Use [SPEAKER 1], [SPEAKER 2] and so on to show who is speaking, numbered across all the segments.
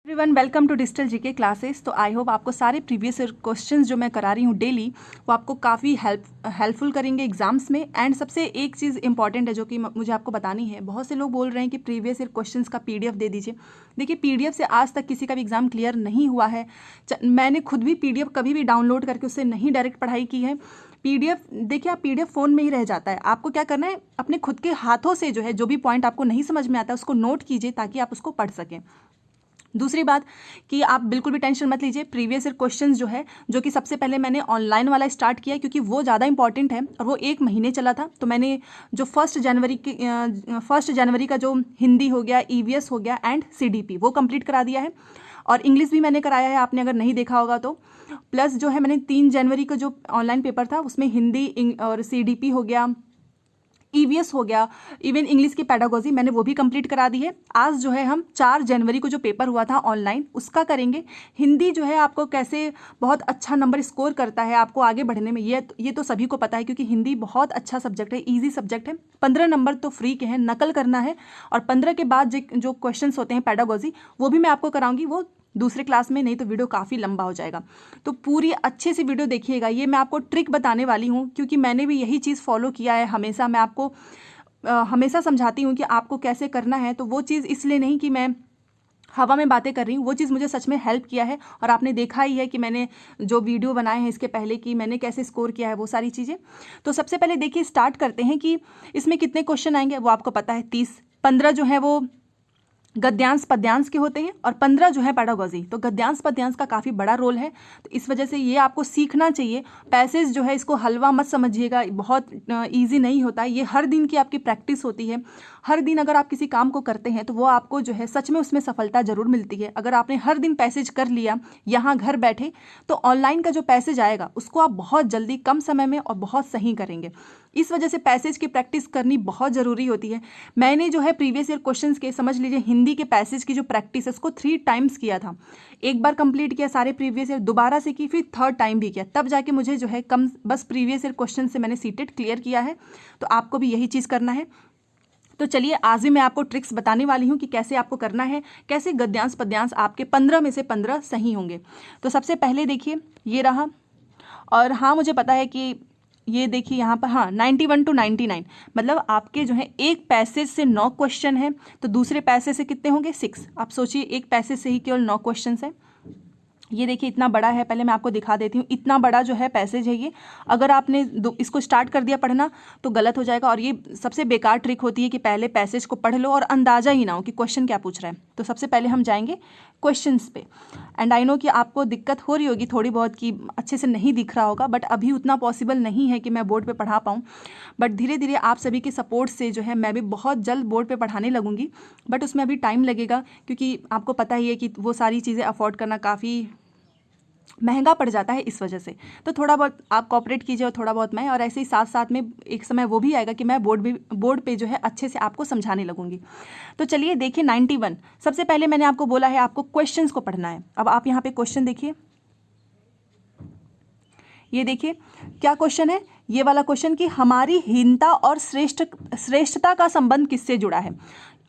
[SPEAKER 1] Everyone welcome to digital GK classes. तो I hope आपको सारे प्रीवियस ईयर क्वेश्चंस जो मैं करा रही हूँ डेली वो आपको काफ़ी हेल्पफुल करेंगे एग्जाम्स में। एंड सबसे एक चीज़ इंपॉर्टेंट है जो कि मुझे आपको बतानी है। बहुत से लोग बोल रहे हैं कि प्रीवियस ईयर क्वेश्चंस का पीडीएफ दे दीजिए। देखिए, पीडीएफ से आज तक किसी का भी एग्जाम क्लियर नहीं हुआ है। मैंने खुद भी पीडीएफ कभी भी डाउनलोड करके उससे नहीं डायरेक्ट पढ़ाई की है। पीडीएफ देखिए, आप पीडीएफ फ़ोन में ही रह जाता है। आपको क्या करना है, अपने खुद के हाथों से जो है जो भी पॉइंट आपको नहीं समझ में आता है उसको नोट कीजिए ताकि आप उसको पढ़ सकें। दूसरी बात कि आप बिल्कुल भी टेंशन मत लीजिए। प्रीवियस ईयर क्वेश्चंस जो है, जो कि सबसे पहले मैंने ऑनलाइन वाला स्टार्ट किया क्योंकि वो ज़्यादा इंपॉर्टेंट है और वो 1 महीने चला था। तो मैंने जो फर्स्ट जनवरी का जो हिंदी हो गया, ईवीएस हो गया एंड सीडीपी वो कंप्लीट करा दिया है। और इंग्लिश भी मैंने कराया है, आपने अगर नहीं देखा होगा तो। प्लस जो है मैंने 3 जनवरी का जो ऑनलाइन पेपर था उसमें हिंदी और सीडीपी हो गया, ईवीएस हो गया, इवन इंग्लिश की पेडागोजी मैंने वो भी कंप्लीट करा दी है। आज जो है हम 4 जनवरी को जो पेपर हुआ था ऑनलाइन उसका करेंगे। हिंदी जो है आपको कैसे बहुत अच्छा नंबर स्कोर करता है आपको आगे बढ़ने में, ये तो सभी को पता है क्योंकि हिंदी बहुत अच्छा सब्जेक्ट है, ईजी सब्जेक्ट है। 15 नंबर तो फ्री के हैं, नकल करना है। और 15 के बाद जो क्वेश्चन होते हैं पेडागोजी वो भी मैं आपको कराऊंगी, वो दूसरे क्लास में, नहीं तो वीडियो काफ़ी लंबा हो जाएगा। तो पूरी अच्छे से वीडियो देखिएगा। ये मैं आपको ट्रिक बताने वाली हूँ क्योंकि मैंने भी यही चीज़ फॉलो किया है हमेशा। मैं आपको हमेशा समझाती हूँ कि आपको कैसे करना है। तो वो चीज़ इसलिए नहीं कि मैं हवा में बातें कर रही हूँ, वो चीज़ मुझे सच में हेल्प किया है। और आपने देखा ही है कि मैंने जो वीडियो बनाए हैं इसके पहले कि मैंने कैसे स्कोर किया है, वो सारी चीज़ें। तो सबसे पहले देखिए, स्टार्ट करते हैं कि इसमें कितने क्वेश्चन आएंगे। वो आपको पता है 30, 15 जो है वो गद्यांश पद्यांश के होते हैं और 15 जो है पेडागोजी। तो गद्यांश पद्यांश का काफ़ी बड़ा रोल है, तो इस वजह से ये आपको सीखना चाहिए। पैसेज जो है इसको हलवा मत समझिएगा, बहुत इजी नहीं होता। ये हर दिन की आपकी प्रैक्टिस होती है। हर दिन अगर आप किसी काम को करते हैं तो वो आपको जो है सच में उसमें सफलता जरूर मिलती है। अगर आपने हर दिन पैसेज कर लिया यहाँ घर बैठे तो ऑनलाइन का जो पैसेज आएगा उसको आप बहुत जल्दी कम समय में और बहुत सही करेंगे। इस वजह से पैसेज की प्रैक्टिस करनी बहुत ज़रूरी होती है। मैंने जो है प्रीवियस ईयर क्वेश्चंस के, समझ लीजिए हिंदी के पैसेज की जो प्रैक्टिस है उसको 3 टाइम्स किया था। एक बार कंप्लीट किया सारे प्रीवियस ईयर, दोबारा से की, फिर 3rd टाइम भी किया, तब जाके मुझे जो है कम बस प्रीवियस ईयर क्वेश्चन से मैंने सीटेट क्लियर किया है। तो आपको भी यही चीज़ करना है। तो चलिए, आज भी मैं आपको ट्रिक्स बताने वाली हूँ कि कैसे आपको करना है, कैसे गद्यांश पद्यांश आपके 15 में से 15 सही होंगे। तो सबसे पहले देखिए ये रहा। और हाँ, मुझे पता है कि ये देखिए यहाँ पर, हाँ 91 to 99, मतलब आपके जो है एक पैसेज से 9 क्वेश्चन है तो दूसरे पैसेज से कितने होंगे, 6। आप सोचिए एक पैसेज से ही केवल 9 क्वेश्चन है। ये देखिए इतना बड़ा है, पहले मैं आपको दिखा देती हूँ। इतना बड़ा जो है पैसेज है ये। अगर आपने इसको स्टार्ट कर दिया पढ़ना तो गलत हो जाएगा। और ये सबसे बेकार ट्रिक होती है कि पहले पैसेज को पढ़ लो और अंदाज़ा ही ना हो कि क्वेश्चन क्या पूछ रहा है। तो सबसे पहले हम जाएंगे क्वेश्चंस पे। एंड आई नो कि आपको दिक्कत हो रही होगी थोड़ी बहुत कि अच्छे से नहीं दिख रहा होगा, बट अभी उतना पॉसिबल नहीं है कि मैं बोर्ड पे पढ़ा पाऊँ। बट धीरे धीरे आप सभी के सपोर्ट से जो है मैं भी बहुत जल्द बोर्ड पे पढ़ाने लगूंगी। बट उसमें अभी टाइम लगेगा क्योंकि आपको पता ही है कि वो सारी चीज़ें अफोर्ड करना काफ़ी महंगा पड़ जाता है। इस वजह से तो थोड़ा बहुत आप कॉपरेट कीजिए और थोड़ा बहुत मैं, और ऐसे ही साथ साथ में एक समय वो भी आएगा कि मैं बोर्ड पे जो है अच्छे से आपको समझाने लगूंगी। तो चलिए देखिए 91। सबसे पहले मैंने आपको बोला है आपको क्वेश्चंस को पढ़ना है। अब आप यहाँ पे क्वेश्चन देखिए, ये देखिए क्या क्वेश्चन है, ये वाला क्वेश्चन कि हमारी हीनता और श्रेष्ठता का संबंध किससे जुड़ा है।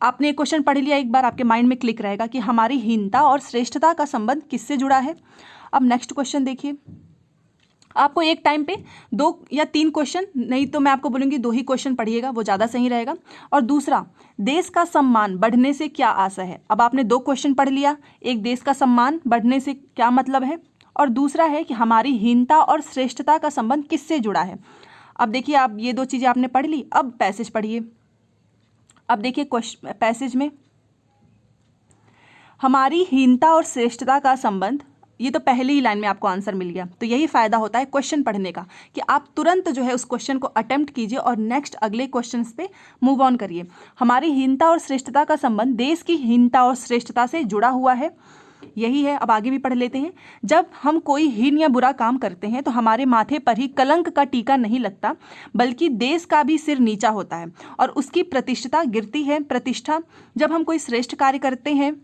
[SPEAKER 1] आपने क्वेश्चन पढ़ लिया एक बार, आपके माइंड में क्लिक रहेगा कि हमारी हीनता और श्रेष्ठता का संबंध किससे जुड़ा है। अब नेक्स्ट क्वेश्चन देखिए, आपको एक टाइम पे 2 या 3 क्वेश्चन, नहीं तो मैं आपको बोलूँगी 2 ही क्वेश्चन पढ़िएगा, वो ज़्यादा सही रहेगा। और दूसरा, देश का सम्मान बढ़ने से क्या आशा है। अब आपने 2 क्वेश्चन पढ़ लिया, एक देश का सम्मान बढ़ने से क्या मतलब है, और दूसरा है कि हमारी हीनता और श्रेष्ठता का संबंध किससे जुड़ा है। अब देखिए, आप ये 2 चीज़ें आपने पढ़ ली। अब पैसेज पढ़िए। अब देखिए पैसेज में हमारी हीनता और श्रेष्ठता का संबंध, ये तो पहली ही लाइन में आपको आंसर मिल गया। तो यही फायदा होता है क्वेश्चन पढ़ने का कि आप तुरंत जो है उस क्वेश्चन को अटेम्प्ट कीजिए और नेक्स्ट अगले क्वेश्चन पे मूव ऑन करिए। हमारी हीनता और श्रेष्ठता का संबंध देश की हीनता और श्रेष्ठता से जुड़ा हुआ है, यही है। अब आगे भी पढ़ लेते हैं। जब हम कोई हीन या बुरा काम करते हैं तो हमारे माथे पर ही कलंक का टीका नहीं लगता, बल्कि देश का भी सिर नीचा होता है और उसकी प्रतिष्ठा गिरती है। प्रतिष्ठा, जब हम कोई श्रेष्ठ कार्य करते हैं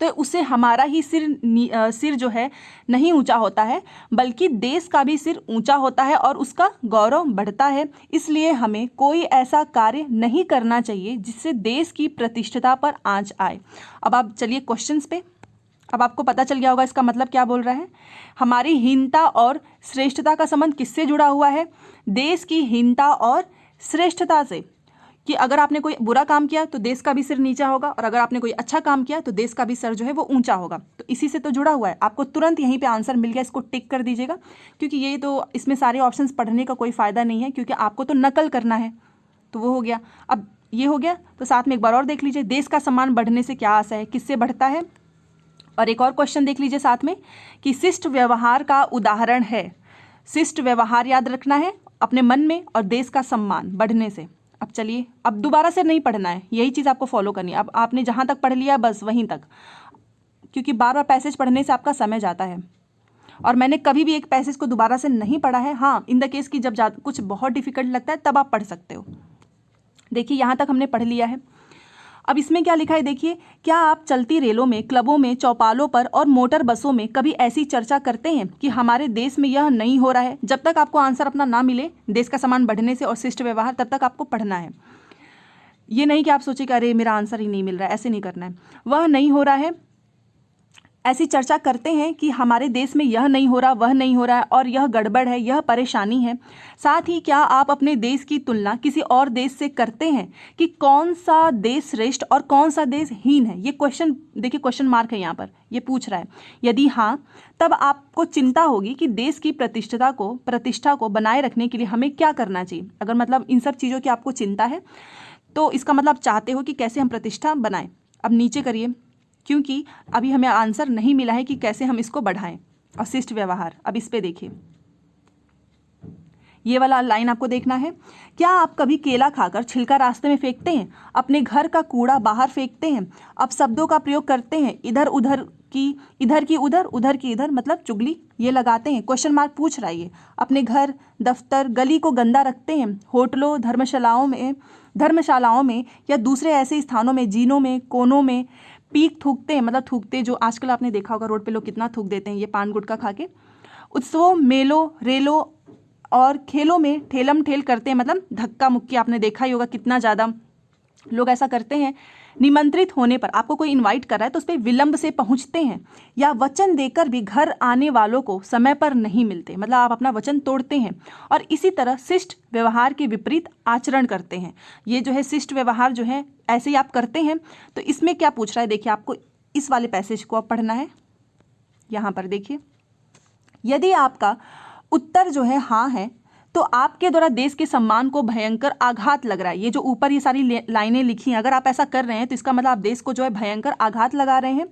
[SPEAKER 1] तो उससे हमारा ही सिर जो है नहीं ऊंचा होता है, बल्कि देश का भी सिर ऊंचा होता है और उसका गौरव बढ़ता है। इसलिए हमें कोई ऐसा कार्य नहीं करना चाहिए जिससे देश की प्रतिष्ठा पर आंच आए। अब आप चलिए क्वेश्चंस पे। अब आपको पता चल गया होगा इसका मतलब क्या बोल रहा है। हमारी हीनता और श्रेष्ठता का संबंध किससे जुड़ा हुआ है? देश की हीनता और श्रेष्ठता से, कि अगर आपने कोई बुरा काम किया तो देश का भी सिर नीचा होगा, और अगर आपने कोई अच्छा काम किया तो देश का भी सर जो है वो ऊंचा होगा। तो इसी से तो जुड़ा हुआ है। आपको तुरंत यहीं पे आंसर मिल गया, इसको टिक कर दीजिएगा, क्योंकि ये तो इसमें सारे ऑप्शंस पढ़ने का कोई फ़ायदा नहीं है, क्योंकि आपको तो नकल करना है। तो वो हो गया। अब ये हो गया, तो साथ में एक बार और देख लीजिए, देश का सम्मान बढ़ने से क्या आशा है, किससे बढ़ता है। और एक और क्वेश्चन देख लीजिए साथ में, कि शिष्ट व्यवहार का उदाहरण है। शिष्ट व्यवहार याद रखना है अपने मन में, और देश का सम्मान बढ़ने से। अब चलिए, अब दोबारा से नहीं पढ़ना है, यही चीज़ आपको फॉलो करनी है। अब आपने जहाँ तक पढ़ लिया बस वहीं तक, क्योंकि बार बार पैसेज पढ़ने से आपका समय जाता है। और मैंने कभी भी एक पैसेज को दोबारा से नहीं पढ़ा है। हाँ, इन द केस की जब कुछ बहुत डिफिकल्ट लगता है तब आप पढ़ सकते हो। देखिए यहाँ तक हमने पढ़ लिया है। अब इसमें क्या लिखा है देखिए, क्या आप चलती रेलों में, क्लबों में, चौपालों पर और मोटर बसों में कभी ऐसी चर्चा करते हैं कि हमारे देश में यह नहीं हो रहा है? जब तक आपको आंसर अपना ना मिले देश का सम्मान बढ़ने से और शिष्ट व्यवहार, तब तक आपको पढ़ना है। ये नहीं कि आप सोचे कि अरे मेरा आंसर ही नहीं मिल रहा है, ऐसे नहीं करना है। वह नहीं हो रहा है, ऐसी चर्चा करते हैं कि हमारे देश में यह नहीं हो रहा, वह नहीं हो रहा है, और यह गड़बड़ है, यह परेशानी है। साथ ही क्या आप अपने देश की तुलना किसी और देश से करते हैं कि कौन सा देश श्रेष्ठ और कौन सा देश हीन है? ये क्वेश्चन देखिए, क्वेश्चन मार्क है यहाँ पर, ये पूछ रहा है। यदि हाँ, तब आपको चिंता होगी कि देश की प्रतिष्ठा को बनाए रखने के लिए हमें क्या करना चाहिए। अगर मतलब इन सब चीज़ों की आपको चिंता है तो इसका मतलब चाहते हो कि कैसे हम प्रतिष्ठा बनाएं। अब नीचे करिए, क्योंकि अभी हमें आंसर नहीं मिला है कि कैसे हम इसको बढ़ाएं। और शिष्ट व्यवहार, अब इस पे देखिए, ये वाला लाइन आपको देखना है। क्या आप कभी केला खाकर छिलका रास्ते में फेंकते हैं? अपने घर का कूड़ा बाहर फेंकते हैं? अब शब्दों का प्रयोग करते हैं, इधर की उधर की इधर, मतलब चुगली ये लगाते हैं। क्वेश्चन मार्क पूछ रहा है ये। अपने घर, दफ्तर, गली को गंदा रखते हैं। होटलों, धर्मशालाओं में या दूसरे ऐसे स्थानों में, जीनों में, कोनों में पीक थूकते हैं, मतलब थूकते, जो आजकल आपने देखा होगा रोड पे लोग कितना थूक देते हैं ये पान गुटखा खा के। उत्सवों, मेलों, रेलों और खेलों में ठेलम ठेल करते हैं, मतलब धक्का मुक्की, आपने देखा ही होगा कितना ज़्यादा लोग ऐसा करते हैं। निमंत्रित होने पर, आपको कोई इनवाइट कर रहा है तो उस पर विलंब से पहुंचते हैं, या वचन देकर भी घर आने वालों को समय पर नहीं मिलते, मतलब आप अपना वचन तोड़ते हैं। और इसी तरह शिष्ट व्यवहार के विपरीत आचरण करते हैं। ये जो है शिष्ट व्यवहार जो है ऐसे ही आप करते हैं। तो इसमें क्या पूछ रहा है देखिए, आपको इस वाले पैसेज को अब पढ़ना है। यहाँ पर देखिए, यदि आपका उत्तर जो है हाँ है, तो आपके द्वारा देश के सम्मान को भयंकर आघात लग रहा है। ये जो ऊपर ये सारी लाइनें लिखी हैं, अगर आप ऐसा कर रहे हैं तो इसका मतलब आप देश को जो है भयंकर आघात लगा रहे हैं।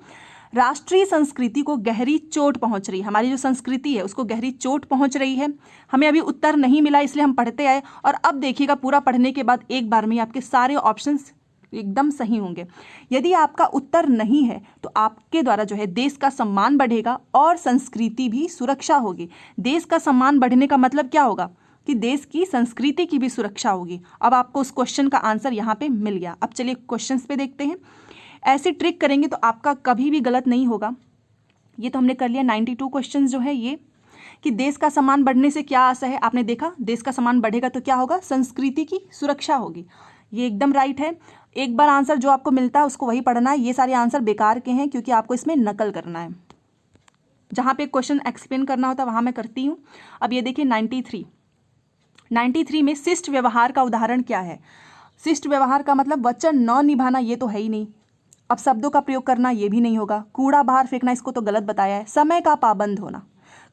[SPEAKER 1] राष्ट्रीय संस्कृति को गहरी चोट पहुंच रही है, हमारी जो संस्कृति है उसको गहरी चोट पहुंच रही है। हमें अभी उत्तर नहीं मिला इसलिए हम पढ़ते आए, और अब देखिएगा पूरा पढ़ने के बाद एक बार में आपके सारे ऑप्शंस एकदम सही होंगे। यदि आपका उत्तर नहीं है तो आपके द्वारा जो है देश का सम्मान बढ़ेगा और संस्कृति भी सुरक्षा होगी। देश का सम्मान बढ़ने का मतलब क्या होगा कि देश की संस्कृति की भी सुरक्षा होगी। अब आपको उस क्वेश्चन का आंसर यहाँ पे मिल गया। अब चलिए क्वेश्चंस पे देखते हैं। ऐसे ट्रिक करेंगे तो आपका कभी भी गलत नहीं होगा। ये तो हमने कर लिया 92 क्वेश्चन जो है ये, कि देश का सम्मान बढ़ने से क्या आशा है। आपने देखा देश का सम्मान बढ़ेगा तो क्या होगा, संस्कृति की सुरक्षा होगी। ये एकदम राइट है। एक बार आंसर जो आपको मिलता है उसको वही पढ़ना है। ये सारे आंसर बेकार के हैं क्योंकि आपको इसमें नकल करना है। जहाँ पे क्वेश्चन एक्सप्लेन करना होता है वहाँ मैं करती हूँ। अब ये देखिए 93 में शिष्ट व्यवहार का उदाहरण क्या है। शिष्ट व्यवहार का मतलब वचन न निभाना, ये तो है ही नहीं। अब शब्दों का प्रयोग करना, ये भी नहीं होगा। कूड़ा बाहर फेंकना, इसको तो गलत बताया है। समय का पाबंद होना,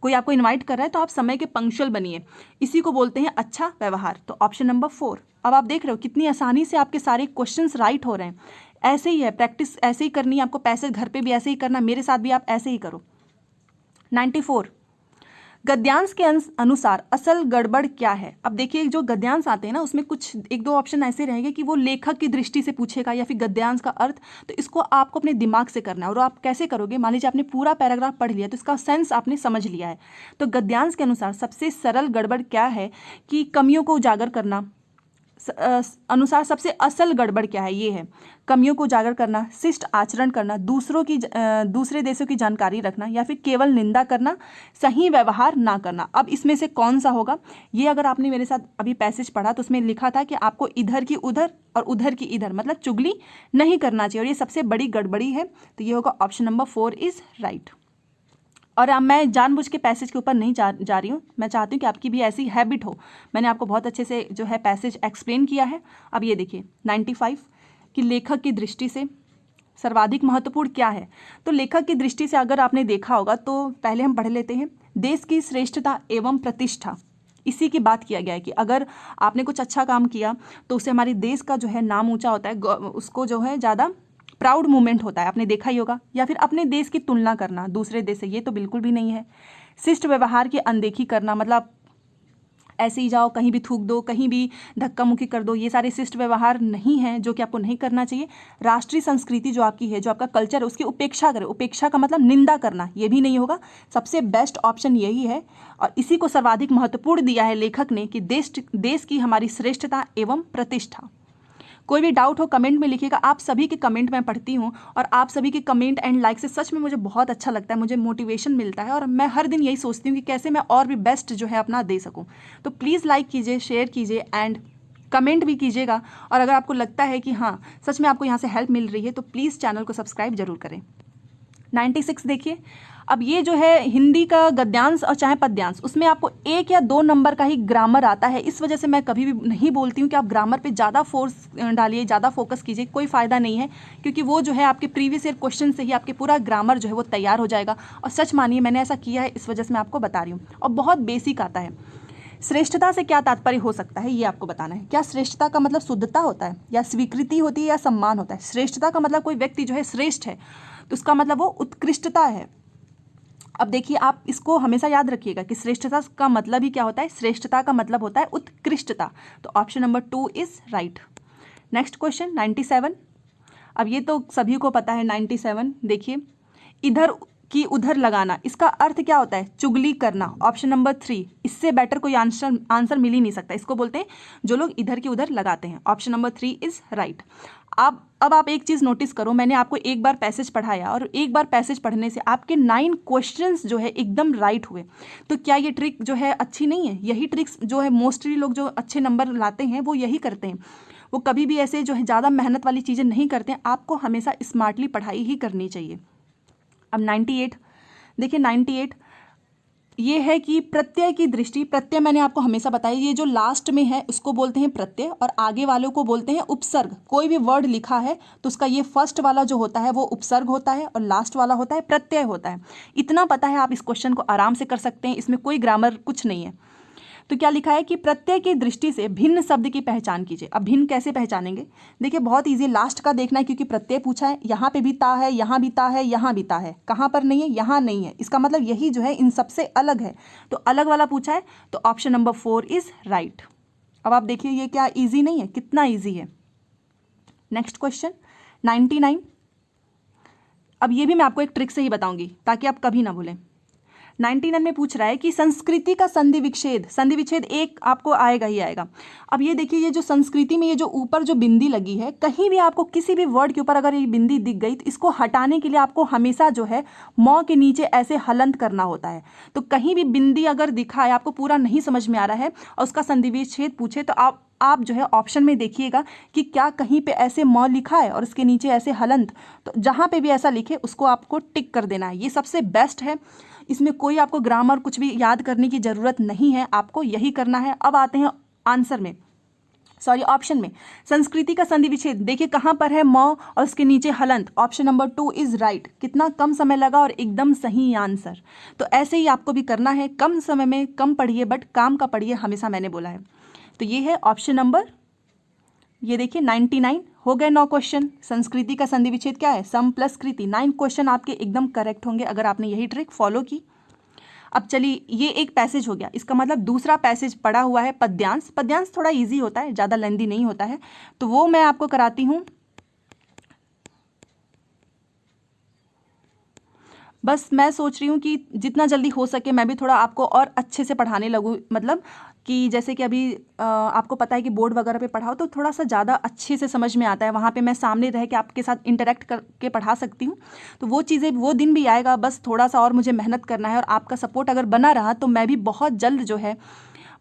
[SPEAKER 1] कोई आपको इनवाइट कर रहा है तो आप समय के पंक्चुअल बनिए, इसी को बोलते हैं अच्छा व्यवहार। तो ऑप्शन नंबर 4। अब आप देख रहे हो कितनी आसानी से आपके सारे क्वेश्चंस राइट हो रहे हैं। ऐसे ही है, प्रैक्टिस ऐसे ही करनी है आपको। पैसेज घर पे भी ऐसे ही करना, मेरे साथ भी आप ऐसे ही करो। 94 गद्यांश के अनुसार असल गड़बड़ क्या है। अब देखिए जो गद्यांश आते हैं ना उसमें कुछ एक दो ऑप्शन ऐसे रहेंगे कि वो लेखक की दृष्टि से पूछेगा या फिर गद्यांश का अर्थ, तो इसको आपको अपने दिमाग से करना है। और आप कैसे करोगे, मान लीजिए आपने पूरा पैराग्राफ पढ़ लिया तो इसका सेंस आपने समझ लिया है। तो गद्यांश के अनुसार सबसे सरल गड़बड़ क्या है कि कमियों को उजागर करना, अनुसार सबसे असल गड़बड़ क्या है, ये है कमियों को उजागर करना, शिष्ट आचरण करना, दूसरे देशों की जानकारी रखना, या फिर केवल निंदा करना, सही व्यवहार ना करना। अब इसमें से कौन सा होगा? ये अगर आपने मेरे साथ अभी पैसेज पढ़ा तो उसमें लिखा था कि आपको इधर की उधर और उधर की इधर, मतलब चुगली नहीं करना चाहिए, और ये सबसे बड़ी गड़बड़ी है। तो ये होगा ऑप्शन नंबर 4 इज राइट। और अब मैं जानबूझ के पैसेज के ऊपर नहीं जा रही हूँ, मैं चाहती हूँ कि आपकी भी ऐसी हैबिट हो। मैंने आपको बहुत अच्छे से जो है पैसेज एक्सप्लेन किया है। अब ये देखिए 95 कि लेखक की दृष्टि से सर्वाधिक महत्वपूर्ण क्या है। तो लेखक की दृष्टि से अगर आपने देखा होगा तो पहले हम पढ़ लेते हैं, देश की श्रेष्ठता एवं प्रतिष्ठा, इसी की बात किया गया है कि अगर आपने कुछ अच्छा काम किया तो उससे हमारे देश का जो है नाम ऊंचा होता है, उसको जो है ज़्यादा प्राउड मोमेंट होता है, आपने देखा ही होगा। या फिर अपने देश की तुलना करना दूसरे देश से, ये तो बिल्कुल भी नहीं है। शिष्ट व्यवहार की अनदेखी करना, मतलब ऐसे ही जाओ कहीं भी थूक दो, कहीं भी धक्का मुक्की कर दो, ये सारे शिष्ट व्यवहार नहीं हैं, जो कि आपको नहीं करना चाहिए। राष्ट्रीय संस्कृति जो आपकी है, जो आपका कल्चर है, उसकी उपेक्षा करें। उपेक्षा का मतलब निंदा करना, ये भी नहीं होगा। सबसे बेस्ट ऑप्शन यही है, और इसी को सर्वाधिक महत्वपूर्ण दिया है लेखक ने कि देश की हमारी श्रेष्ठता एवं प्रतिष्ठा। कोई भी डाउट हो कमेंट में लिखिएगा, आप सभी के कमेंट मैं पढ़ती हूँ, और आप सभी के कमेंट एंड लाइक से सच में मुझे बहुत अच्छा लगता है, मुझे मोटिवेशन मिलता है, और मैं हर दिन यही सोचती हूँ कि कैसे मैं और भी बेस्ट जो है अपना दे सकूँ। तो प्लीज़ लाइक कीजिए, शेयर कीजिए एंड कमेंट भी कीजिएगा। और अगर आपको लगता है कि हाँ सच में आपको यहाँ से हेल्प मिल रही है तो प्लीज़ चैनल को सब्सक्राइब जरूर करें। 96 देखिए, अब ये जो है हिंदी का गद्यांश और चाहे पद्यांश, उसमें आपको 1 या 2 नंबर का ही ग्रामर आता है। इस वजह से मैं कभी भी नहीं बोलती हूँ कि आप ग्रामर पे ज़्यादा फोर्स डालिए, ज़्यादा फोकस कीजिए, कोई फ़ायदा नहीं है, क्योंकि वो जो है आपके प्रीवियस ईयर क्वेश्चन से ही आपके पूरा ग्रामर जो है वो तैयार हो जाएगा। और सच मानिए मैंने ऐसा किया है, इस वजह से मैं आपको बता रही हूँ, और बहुत बेसिक आता है। श्रेष्ठता से क्या तात्पर्य हो सकता है, ये आपको बताना है। क्या श्रेष्ठता का मतलब शुद्धता होता है, या स्वीकृति होती है, या सम्मान होता है? श्रेष्ठता का मतलब कोई व्यक्ति जो है श्रेष्ठ है, तो उसका मतलब वो उत्कृष्टता है। अब देखिए आप इसको हमेशा याद रखिएगा कि श्रेष्ठता का मतलब ही क्या होता है, श्रेष्ठता का मतलब होता है उत्कृष्टता। तो option number 2 is right. Next question 97। अब ये तो सभी को पता है 97। देखिए, इधर की उधर लगाना, इसका अर्थ क्या होता है? चुगली करना। ऑप्शन नंबर 3, इससे बेटर कोई आंसर मिल ही नहीं सकता। इसको बोलते हैं जो लोग इधर की उधर लगाते हैं। Option number 3 is right. अब आप एक चीज़ नोटिस करो, मैंने आपको एक बार पैसेज पढ़ाया और एक बार पैसेज पढ़ने से आपके 9 क्वेश्चंस जो है एकदम राइट हुए। तो क्या ये ट्रिक जो है अच्छी नहीं है? यही ट्रिक्स जो है मोस्टली लोग जो अच्छे नंबर लाते हैं वो यही करते हैं। वो कभी भी ऐसे जो है ज़्यादा मेहनत वाली चीज़ें नहीं करते हैं। आपको हमेशा स्मार्टली पढ़ाई ही करनी चाहिए। अब 98 देखिए, 98 ये है कि प्रत्यय की दृष्टि। प्रत्यय मैंने आपको हमेशा बताया, ये जो लास्ट में है उसको बोलते हैं प्रत्यय, और आगे वालों को बोलते हैं उपसर्ग। कोई भी वर्ड लिखा है तो उसका ये फर्स्ट वाला जो होता है वो उपसर्ग होता है, और लास्ट वाला होता है प्रत्यय होता है। इतना पता है, आप इस क्वेश्चन को आराम से कर सकते हैं, इसमें कोई ग्रामर कुछ नहीं है। तो क्या लिखा है कि प्रत्यय की दृष्टि से भिन्न शब्द की पहचान कीजिए। अब भिन्न कैसे पहचानेंगे? देखिए बहुत इजी, लास्ट का देखना है, क्योंकि प्रत्यय पूछा है। यहाँ पे भी ता है, यहाँ भी ता है, यहाँ भी ता है, कहाँ पर नहीं है? यहाँ नहीं है। इसका मतलब यही जो है इन सबसे अलग है, तो अलग वाला पूछा है, तो ऑप्शन नंबर 4 इज राइट। अब आप देखिए ये क्या ईजी नहीं है, कितना ईजी है। Next question 99। अब ये भी मैं आपको एक ट्रिक से ही बताऊंगी ताकि आप कभी ना भूलें। 99 में पूछ रहा है कि संस्कृति का संधि विच्छेद एक आपको आएगा ही आएगा। अब ये देखिए, ये जो संस्कृति में ये जो ऊपर जो बिंदी लगी है, कहीं भी आपको किसी भी वर्ड के ऊपर अगर ये बिंदी दिख गई तो इसको हटाने के लिए आपको हमेशा जो है मौ के नीचे ऐसे हलंत करना होता है। तो कहीं भी बिंदी अगर दिखा है, आपको पूरा नहीं समझ में आ रहा है और उसका संधि विच्छेद पूछे, तो आप जो है ऑप्शन में देखिएगा कि क्या कहीं पे ऐसे म लिखा है और उसके नीचे ऐसे हलंत। तो जहाँ पे भी ऐसा लिखे उसको आपको टिक कर देना है। ये सबसे बेस्ट है, इसमें कोई आपको ग्रामर कुछ भी याद करने की ज़रूरत नहीं है, आपको यही करना है। अब आते हैं आंसर में, सॉरी ऑप्शन में। संस्कृति का संधि विच्छेद देखिए कहाँ पर है, म और उसके नीचे हलंत। Option number 2 is right. कितना कम समय लगा और एकदम सही आंसर। तो ऐसे ही आपको भी करना है, कम समय में कम पढ़िए बट काम का पढ़िए, हमेशा मैंने बोला है। तो ये है ऑप्शन नंबर, ये देखिए 99 हो गए 9 क्वेश्चन। संस्कृति का संधि विच्छेद क्या है? सम प्लस कृति। 9 क्वेश्चन आपके एकदम करेक्ट होंगे अगर आपने यही ट्रिक फॉलो की। अब चलिए, ये एक पैसेज हो गया, इसका मतलब दूसरा पैसेज पड़ा हुआ है पद्यांश। पद्यांश थोड़ा इजी होता है, ज़्यादा लेंदी नहीं होता है, तो वो मैं आपको कराती हूँ। बस मैं सोच रही हूँ कि जितना जल्दी हो सके मैं भी थोड़ा आपको और अच्छे से पढ़ाने लगूँ, मतलब कि जैसे कि अभी आपको पता है कि बोर्ड वगैरह पे पढ़ाओ तो थोड़ा सा ज़्यादा अच्छे से समझ में आता है, वहाँ पे मैं सामने रह के आपके साथ इंटरेक्ट करके पढ़ा सकती हूँ। तो वो चीज़ें, वो दिन भी आएगा, बस थोड़ा सा और मुझे मेहनत करना है, और आपका सपोर्ट अगर बना रहा तो मैं भी बहुत जल्द जो है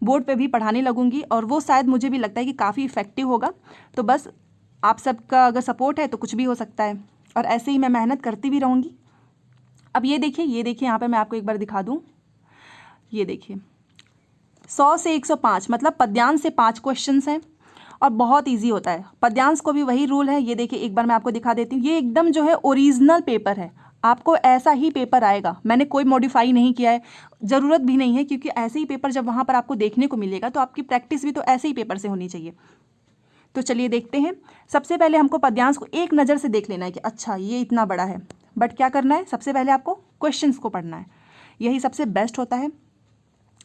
[SPEAKER 1] बोर्ड पे भी पढ़ाने लगूंगी, और वो शायद मुझे भी लगता है कि काफ़ी इफ़ेक्टिव होगा। तो बस आप सबका अगर सपोर्ट है तो कुछ भी हो सकता है, और ऐसे ही मैं मेहनत करती भी रहूँगी। अब ये देखिए यहाँ पे मैं आपको एक बार दिखा दूँ, ये देखिए 100 से 105 मतलब पद्यांश से 5 क्वेश्चंस हैं, और बहुत इजी होता है। पद्यांश को भी वही रूल है, ये देखिए एक बार मैं आपको दिखा देती हूँ। ये एकदम जो है ओरिजिनल पेपर है, आपको ऐसा ही पेपर आएगा, मैंने कोई मॉडिफाई नहीं किया है, ज़रूरत भी नहीं है, क्योंकि ऐसे ही पेपर जब वहाँ पर आपको देखने को मिलेगा तो आपकी प्रैक्टिस भी तो ऐसे ही पेपर से होनी चाहिए। तो चलिए देखते हैं। सबसे पहले हमको पद्यांश को एक नज़र से देख लेना है कि अच्छा ये इतना बड़ा है, बट क्या करना है, सबसे पहले आपको क्वेश्चंस को पढ़ना है, यही सबसे बेस्ट होता है।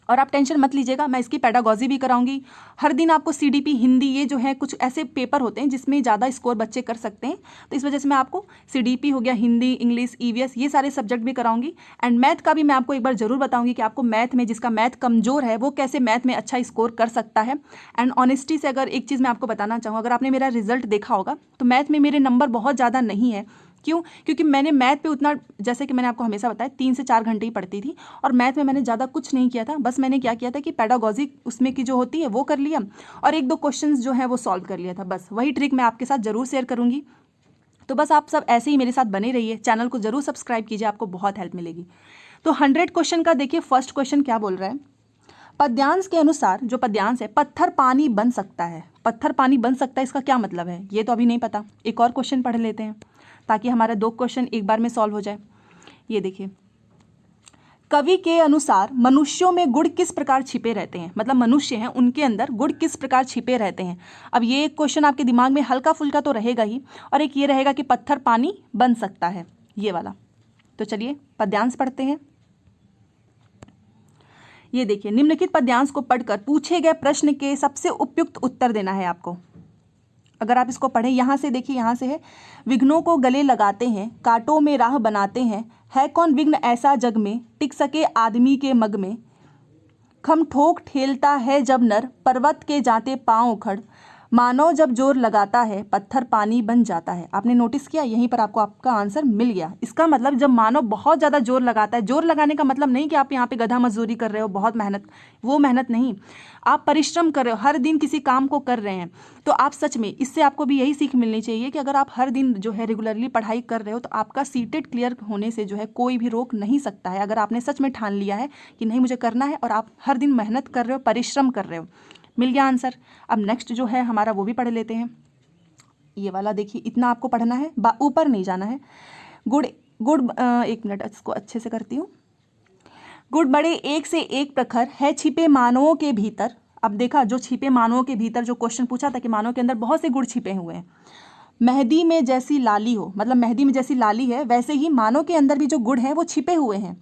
[SPEAKER 1] और आप टेंशन मत लीजिएगा, मैं इसकी पेडागॉजी भी कराऊंगी। हर दिन आपको सीडीपी, हिंदी, ये जो है कुछ ऐसे पेपर होते हैं जिसमें ज़्यादा स्कोर बच्चे कर सकते हैं, तो इस वजह से मैं आपको सीडीपी हो गया, हिंदी, इंग्लिश, ईवीएस, ये सारे सब्जेक्ट भी कराऊंगी। एंड मैथ का भी मैं आपको एक बार जरूर बताऊंगी कि आपको मैथ में, जिसका मैथ कमज़ोर है वो कैसे मैथ में अच्छा स्कोर कर सकता है। एंड ऑनेस्टी से अगर एक चीज़ मैं आपको बताना चाहूँ, अगर आपने मेरा रिजल्ट देखा होगा तो मैथ में मेरे नंबर बहुत ज़्यादा नहीं है। क्यों? क्योंकि मैंने मैथ पे उतना, जैसे कि मैंने आपको हमेशा बताया, 3 से 4 घंटे ही पढ़ती थी, और मैथ में मैंने ज़्यादा कुछ नहीं किया था। बस मैंने क्या किया था कि पेडागॉजी उसमें की जो होती है वो कर लिया, और 1-2 क्वेश्चंस जो है वो सॉल्व कर लिया था, बस वही ट्रिक मैं आपके साथ ज़रूर शेयर करूँगी। तो बस आप सब ऐसे ही मेरे साथ बने रहिए, चैनल को ज़रूर सब्सक्राइब कीजिए, आपको बहुत हेल्प मिलेगी। तो 100 क्वेश्चन का देखिए फर्स्ट क्वेश्चन क्या बोल रहा है। पद्यांश के अनुसार, जो पद्यांश है, पत्थर पानी बन सकता है। पत्थर पानी बन सकता है, इसका क्या मतलब है ये तो अभी नहीं पता। एक और क्वेश्चन पढ़ लेते हैं ताकि हमारे 2 क्वेश्चन एक बार में सॉल्व हो जाए। ये देखिए, कवि के अनुसार मनुष्यों में गुण किस प्रकार छिपे रहते हैं, मतलब मनुष्य हैं उनके अंदर गुण किस प्रकार छिपे रहते हैं। अब ये एक क्वेश्चन आपके दिमाग में हल्का फुल्का तो रहेगा ही, और एक ये रहेगा कि पत्थर पानी बन सकता है, ये वाला। तो चलिए पद्यांश पढ़ते हैं। ये देखिए, निम्नलिखित पद्यांश को पढ़कर पूछे गए प्रश्न के सबसे उपयुक्त उत्तर देना है आपको। अगर आप इसको पढ़ें, यहाँ से देखिए, यहाँ से है, विघ्नों को गले लगाते हैं, कांटों में राह बनाते हैं, है कौन विघ्न ऐसा जग में, टिक सके आदमी के मग में, खम ठोक ठेलता है जब नर, पर्वत के जाते पांव उखड़, मानव जब जोर लगाता है, पत्थर पानी बन जाता है। आपने नोटिस किया, यहीं पर आपको आपका आंसर मिल गया। इसका मतलब जब मानव बहुत ज़्यादा जोर लगाता है, जोर लगाने का मतलब नहीं कि आप यहाँ पे गधा मजदूरी कर रहे हो, बहुत मेहनत, वो मेहनत नहीं, आप परिश्रम कर रहे हो, हर दिन किसी काम को कर रहे हैं, तो आप सच में, इससे आपको भी यही सीख मिलनी चाहिए कि अगर आप हर दिन जो है रेगुलरली पढ़ाई कर रहे हो तो आपका सीटेट क्लियर होने से जो है कोई भी रोक नहीं सकता है। अगर आपने सच में ठान लिया है कि नहीं मुझे करना है, और आप हर दिन मेहनत कर रहे हो, परिश्रम कर रहे हो, मिल गया आंसर। अब नेक्स्ट जो है हमारा वो भी पढ़ लेते हैं। ये वाला देखिए, इतना आपको पढ़ना है, ऊपर नहीं जाना है। गुड़ गुड़ एक मिनट, इसको अच्छे से करती हूँ। गुड़ बड़े एक से एक प्रखर है छिपे मानवों के भीतर। अब देखा, जो छिपे मानवों के भीतर, जो क्वेश्चन पूछा था कि मानव के अंदर बहुत से गुड़ छिपे हुए हैं। मेहंदी में जैसी लाली हो, मतलब मेहंदी में जैसी लाली है, वैसे ही मानव के अंदर भी जो गुड़ हैं वो छिपे हुए हैं।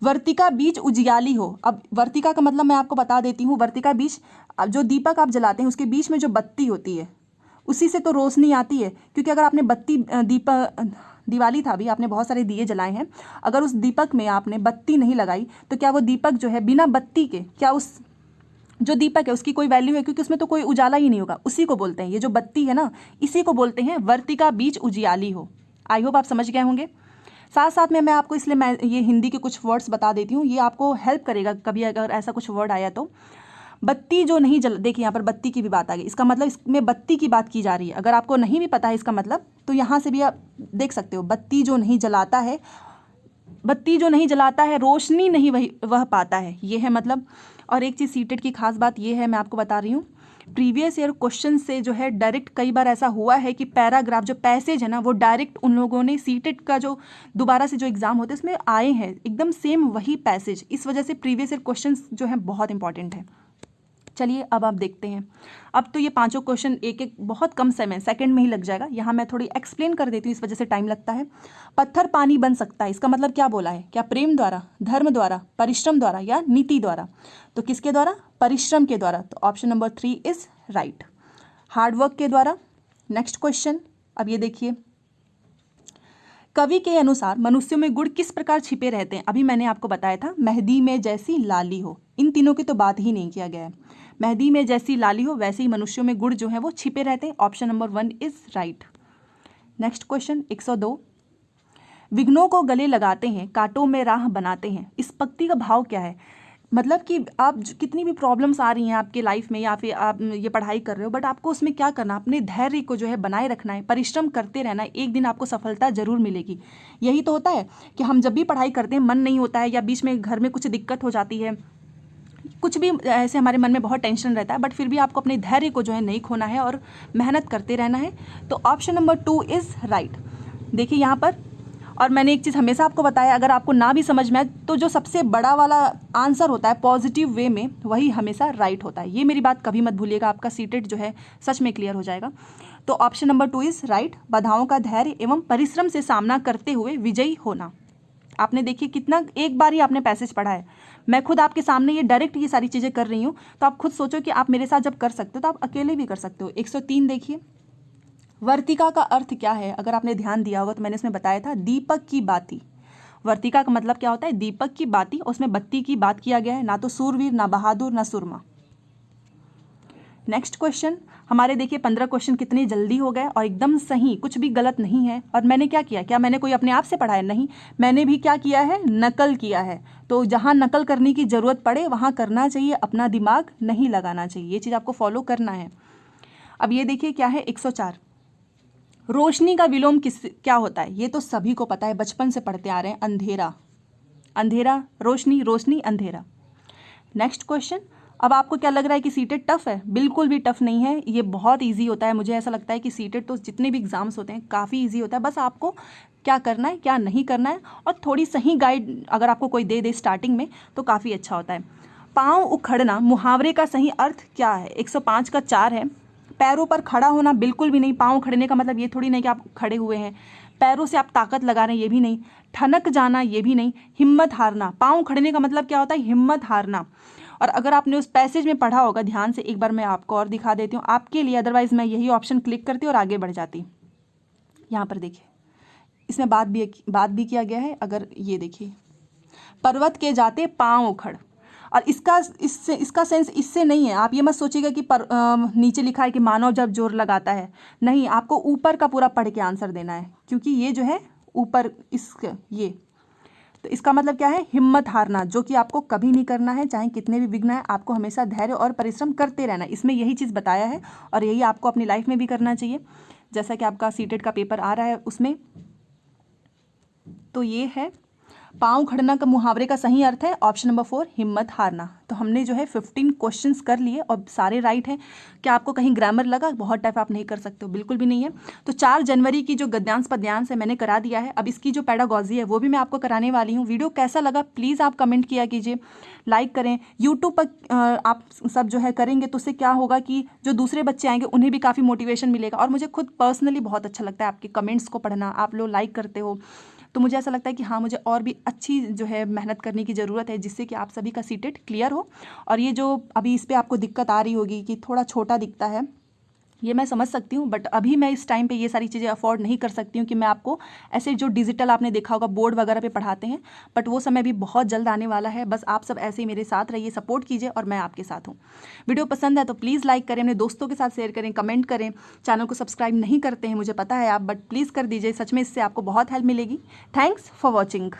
[SPEAKER 1] वर्तिका बीच उजियाली हो। अब वर्तिका का मतलब मैं आपको बता देती हूँ। वर्तिका बीच, अब जो दीपक आप जलाते हैं उसके बीच में जो बत्ती होती है, उसी से तो रोशनी आती है। क्योंकि अगर आपने बत्ती, दिवाली था अभी, आपने बहुत सारे दिए जलाए हैं, अगर उस दीपक में आपने बत्ती नहीं लगाई तो क्या वो दीपक जो है बिना बत्ती के, क्या उस जो दीपक है उसकी कोई वैल्यू है? क्योंकि उसमें तो कोई उजाला ही नहीं होगा। उसी को बोलते हैं, ये जो बत्ती है ना, इसी को बोलते हैं वर्तिका बीच उजियाली हो। आई होप आप समझ गए होंगे। साथ साथ में मैं आपको, इसलिए मैं ये हिंदी के कुछ वर्ड्स बता देती हूँ, ये आपको हेल्प करेगा कभी अगर ऐसा कुछ वर्ड आया तो। बत्ती जो नहीं जल, देखिए यहाँ पर बत्ती की भी बात आ गई, इसका मतलब इसमें बत्ती की बात की जा रही है। अगर आपको नहीं भी पता है इसका मतलब, तो यहाँ से भी आप देख सकते हो, बत्ती जो नहीं जलाता है, बत्ती जो नहीं जलाता है, रोशनी नहीं वह पाता है, ये है मतलब। और एक चीज़ सीटेट की खास बात ये है, मैं आपको बता रही हूँ, प्रीवियस ईयर क्वेश्चन से जो है डायरेक्ट कई बार ऐसा हुआ है कि पैराग्राफ, जो पैसेज है ना, वो डायरेक्ट उन लोगों ने सीटेट का जो दोबारा से जो एग्ज़ाम होते हैं उसमें आए हैं, एकदम सेम वही पैसेज। इस वजह से प्रीवियस ईयर क्वेश्चन जो है बहुत इंपॉर्टेंट है। चलिए अब आप देखते हैं। अब तो ये पांचों क्वेश्चन एक एक बहुत कम समय, सेकंड में ही लग जाएगा। यहाँ मैं थोड़ी एक्सप्लेन कर देती हूँ, इस वजह से टाइम लगता है। पत्थर पानी बन सकता है, इसका मतलब क्या बोला है? क्या प्रेम द्वारा, धर्म द्वारा, परिश्रम द्वारा, या नीति द्वारा? तो किसके द्वारा? परिश्रम के द्वारा। तो option number 3 is right, hard work के द्वारा। नेक्स्ट क्वेश्चन, अब ये देखिए, कवि के अनुसार मनुष्यों में गुण किस प्रकार छिपे रहते हैं? अभी मैंने आपको बताया था, मेहंदी में जैसी लाली हो। इन तीनों की तो बात ही नहीं किया गया है। मेहंदी में जैसी लाली हो वैसे ही मनुष्यों में गुण जो है वो छिपे रहते हैं। Option number 1 is right. Next question 102। विघ्नों को गले लगाते हैं, कांटों में राह बनाते हैं। इस पंक्ति का भाव क्या है? मतलब कि आप कितनी भी प्रॉब्लम्स आ रही हैं आपके लाइफ में, या फिर आप ये पढ़ाई कर रहे हो, बट आपको उसमें क्या करना, अपने धैर्य को जो है बनाए रखना है, परिश्रम करते रहना है। एक दिन आपको सफलता जरूर मिलेगी। यही तो होता है कि हम जब भी पढ़ाई करते हैं, मन नहीं होता है, या बीच में घर में कुछ दिक्कत हो जाती है, कुछ भी ऐसे हमारे मन में बहुत टेंशन रहता है, बट फिर भी आपको अपने धैर्य को जो है नहीं खोना है और मेहनत करते रहना है। तो ऑप्शन नंबर 2 इज़ राइट। देखिए यहाँ पर, और मैंने एक चीज़ हमेशा आपको बताया, अगर आपको ना भी समझ में आए तो जो सबसे बड़ा वाला आंसर होता है पॉजिटिव वे में, वही हमेशा राइट होता है। ये मेरी बात कभी मत भूलिएगा, आपका सीटेट जो है सच में क्लियर हो जाएगा। तो ऑप्शन नंबर 2 इज़ राइट। बाधाओं का धैर्य एवं परिश्रम से सामना करते हुए विजयी होना। आपने देखिए कितना, एक बार ही आपने पैसेज पढ़ा है, मैं खुद आपके सामने ये डायरेक्ट ये सारी चीज़ें कर रही हूँ, तो आप खुद सोचो कि आप मेरे साथ जब कर सकते हो तो आप अकेले भी कर सकते हो। 103 देखिए, वर्तिका का अर्थ क्या है? अगर आपने ध्यान दिया होगा तो मैंने इसमें बताया था, दीपक की बाती। वर्तिका का मतलब क्या होता है? दीपक की बाती। उसमें बत्ती की बात किया गया है, ना तो सूरवीर, ना बहादुर, ना सुरमा। नेक्स्ट क्वेश्चन, हमारे देखिए 15 क्वेश्चन कितने जल्दी हो गए और एकदम सही, कुछ भी गलत नहीं है। और मैंने क्या किया, क्या मैंने कोई अपने आप से पढ़ा है? नहीं, मैंने भी क्या किया है, नकल किया है। तो जहाँ नकल करने की ज़रूरत पड़े वहाँ करना चाहिए, अपना दिमाग नहीं लगाना चाहिए। ये चीज़ आपको फॉलो करना है। अब ये देखिए क्या है, 104। रोशनी का विलोम क्या होता है? ये तो सभी को पता है, बचपन से पढ़ते आ रहे हैं, अंधेरा। अंधेरा रोशनी, रोशनी अंधेरा। नेक्स्ट क्वेश्चन, अब आपको क्या लग रहा है कि सीटेट टफ है? बिल्कुल भी टफ नहीं है, ये बहुत इजी होता है। मुझे ऐसा लगता है कि सीटेट तो जितने भी एग्जाम्स होते हैं काफ़ी इजी होता है। बस आपको क्या करना है, क्या नहीं करना है, और थोड़ी सही गाइड अगर आपको कोई दे दे स्टार्टिंग में तो काफ़ी अच्छा होता है। पाँव उखड़ना मुहावरे का सही अर्थ क्या है? 105 का 4 है। पैरों पर खड़ा होना, बिल्कुल भी नहीं। पाँव खड़ने का मतलब ये थोड़ी नहीं कि आप खड़े हुए हैं, पैरों से आप ताकत लगा रहे हैं, ये भी नहीं। ठनक जाना, ये भी नहीं। हिम्मत हारना, पाँव खड़ने का मतलब क्या होता है? हिम्मत हारना। और अगर आपने उस पैसेज में पढ़ा होगा ध्यान से, एक बार मैं आपको और दिखा देती हूँ आपके लिए, अदरवाइज मैं यही ऑप्शन क्लिक करती और आगे बढ़ जाती। यहाँ पर देखिए, इसमें बात भी किया गया है। अगर ये देखिए, पर्वत के जाते पाँव उखड़, और इसका सेंस इससे नहीं है। आप ये मत सोचिएगा कि नीचे लिखा है कि मानव जब जोर लगाता है, नहीं, आपको ऊपर का पूरा पढ़ के आंसर देना है, क्योंकि ये जो है ऊपर ये, तो इसका मतलब क्या है? हिम्मत हारना, जो कि आपको कभी नहीं करना है, चाहे कितने भी विघ्न है, आपको हमेशा धैर्य और परिश्रम करते रहना है। इसमें यही चीज़ बताया है और यही आपको अपनी लाइफ में भी करना चाहिए। जैसा कि आपका सीटेट का पेपर आ रहा है उसमें, तो ये है पाँव खड़ना का मुहावरे का सही अर्थ है ऑप्शन नंबर 4, हिम्मत हारना। तो हमने जो है 15 क्वेश्चंस कर लिए और सारे राइट हैं। क्या आपको कहीं ग्रामर लगा? बहुत टाइप आप नहीं कर सकते हो, बिल्कुल भी नहीं है। तो 4 जनवरी की जो गद्यांश पद्यांश है मैंने करा दिया है। अब इसकी जो पेडागॉजी है वो भी मैं आपको कराने वाली हूँ। वीडियो कैसा लगा प्लीज़ आप कमेंट किया कीजिए, लाइक करें। यूट्यूब पर आप सब जो है करेंगे तो उससे क्या होगा कि जो दूसरे बच्चे आएंगे उन्हें भी काफ़ी मोटिवेशन मिलेगा। और मुझे खुद पर्सनली बहुत अच्छा लगता है आपके कमेंट्स को पढ़ना, आप लोग लाइक करते हो, तो मुझे ऐसा लगता है कि हाँ, मुझे और भी अच्छी जो है मेहनत करने की ज़रूरत है, जिससे कि आप सभी का सीटेट क्लियर हो। और ये जो अभी इस पर आपको दिक्कत आ रही होगी कि थोड़ा छोटा दिखता है, ये मैं समझ सकती हूँ, बट अभी मैं इस टाइम पे ये सारी चीज़ें अफोर्ड नहीं कर सकती हूँ कि मैं आपको ऐसे जो डिजिटल आपने देखा होगा बोर्ड वगैरह पे पढ़ाते हैं, बट वो समय भी बहुत जल्द आने वाला है। बस आप सब ऐसे ही मेरे साथ रहिए, सपोर्ट कीजिए और मैं आपके साथ हूँ। वीडियो पसंद है तो प्लीज़ लाइक करें, अपने दोस्तों के साथ शेयर करें, कमेंट करें। चैनल को सब्सक्राइब नहीं करते हैं, मुझे पता है आप, बट प्लीज़ कर दीजिए, सच में इससे आपको बहुत हेल्प मिलेगी। Thanks for watching.